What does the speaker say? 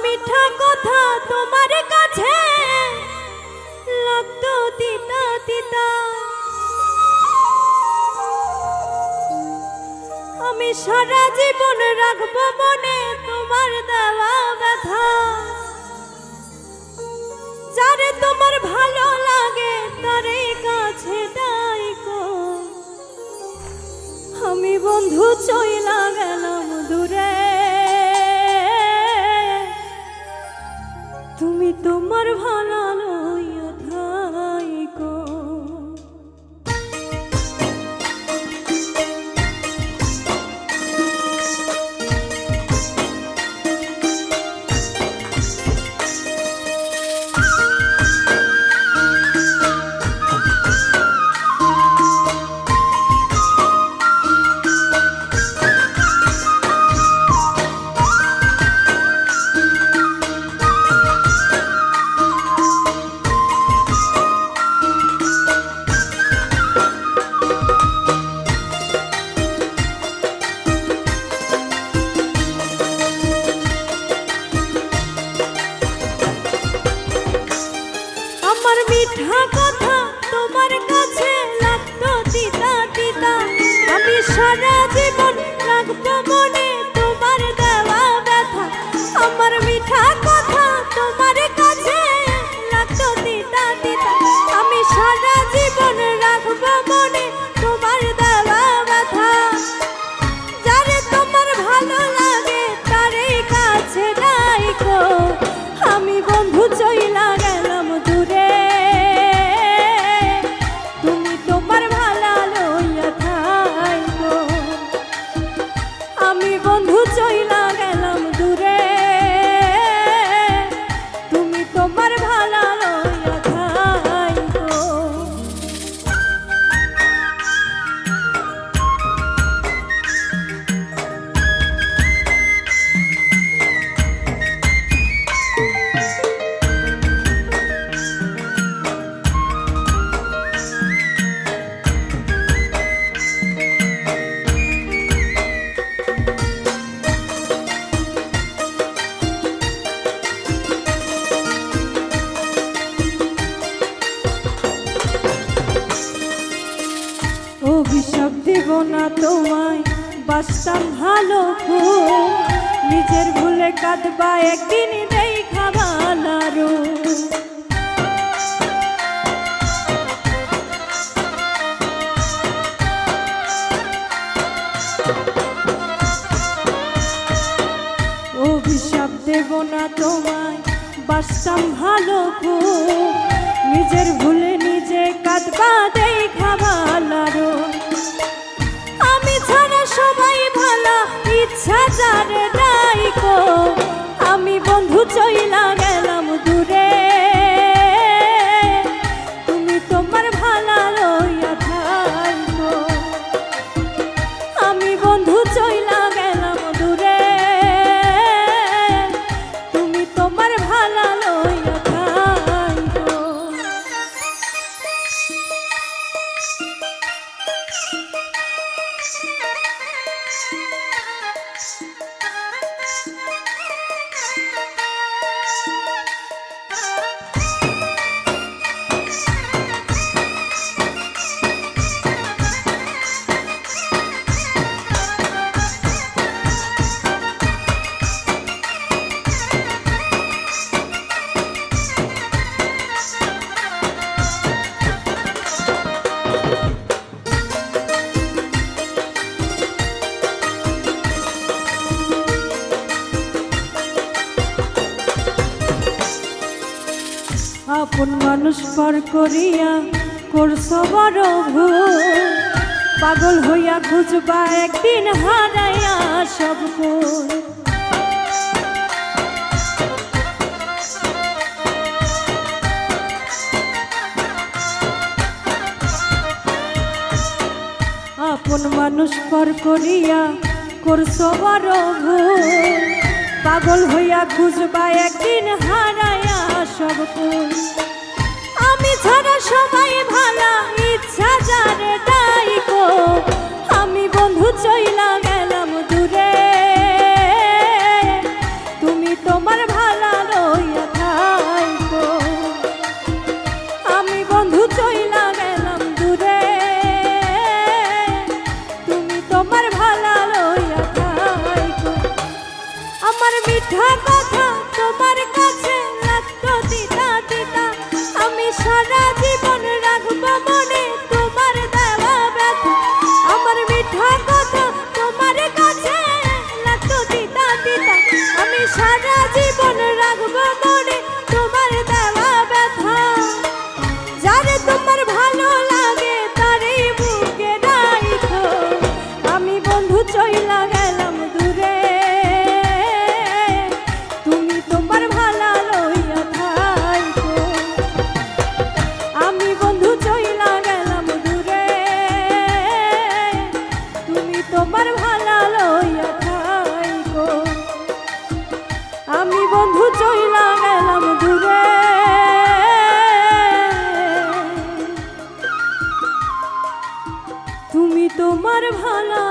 মিঠা কথা তোমার কাছে লাগতো তিতা তিতা, আমি সারা জীবন রাখবো মনে তোমার দেওয়া ব্যথা। যারে তোমার ভালো লাগে তারে কাছে ডাইকো, আমি বন্ধু চইলা গেলাম দূরে, তুমি তোমার ভালো লইয়া থাইকো। মিঠা কথা তোমার কাছে লাগতো তিতা তিতা, আমি সারা জীবন রাখবো মনে তোমার দেওয়া ব্যথা। আমার মিঠা কথা তোমার কাছে লাগতো তিতা তিতা, আমি সারা জীবন রাখবো মনে তোমার দেওয়া ব্যথা। যারে তোমার ভালো লাগে তারে কাছে ডাইকো, আমি বন্ধু চইলা গেলাম দূরে, চইলা গেলাম দূরে, তুমি তোমার ভালো লইয়া থাইকো। অভিশাপ দেব না তোমায়, বাসতাম ভালো খুব, নিজের ভুলে কাঁদবা একদিন দেখা ভালো। অভিশাপ দেব না তোমায়, বাসতাম ভালো খুব, নিজের ভুলে নিজে কাঁদবা দেখা ভালো। আমি ছাড়া সবাই ভালো, ইচ্ছা যারে ডাইকো, আমি বন্ধু চইলা গেলাম দূরে, তুমি তোমার ভালো লইয়া থাইকো। আমি বন্ধু চইলা গেলাম দূরে, তুমি তোমার ভালো লইয়া থাইকো। আপন মানুষ পর করিয়া করছো বড় ভুল, পাগল হইয়া খুঁজবা একদিন হারাইয়া সব কুল। আপন মানুষ পর করিয়া করছো বড় ভুল, পাগল হইয়া খুঁজবা একদিন হারাইয়া সব কুল। আমি ছাড়া সবাই ভালো, ইচ্ছা যারে ডাইকো, আমি বন্ধু চইলা গেলাম দূরে, তুমি তোমার ভালো চইলা গেলাম দূরে। তুমি তোমার ভালা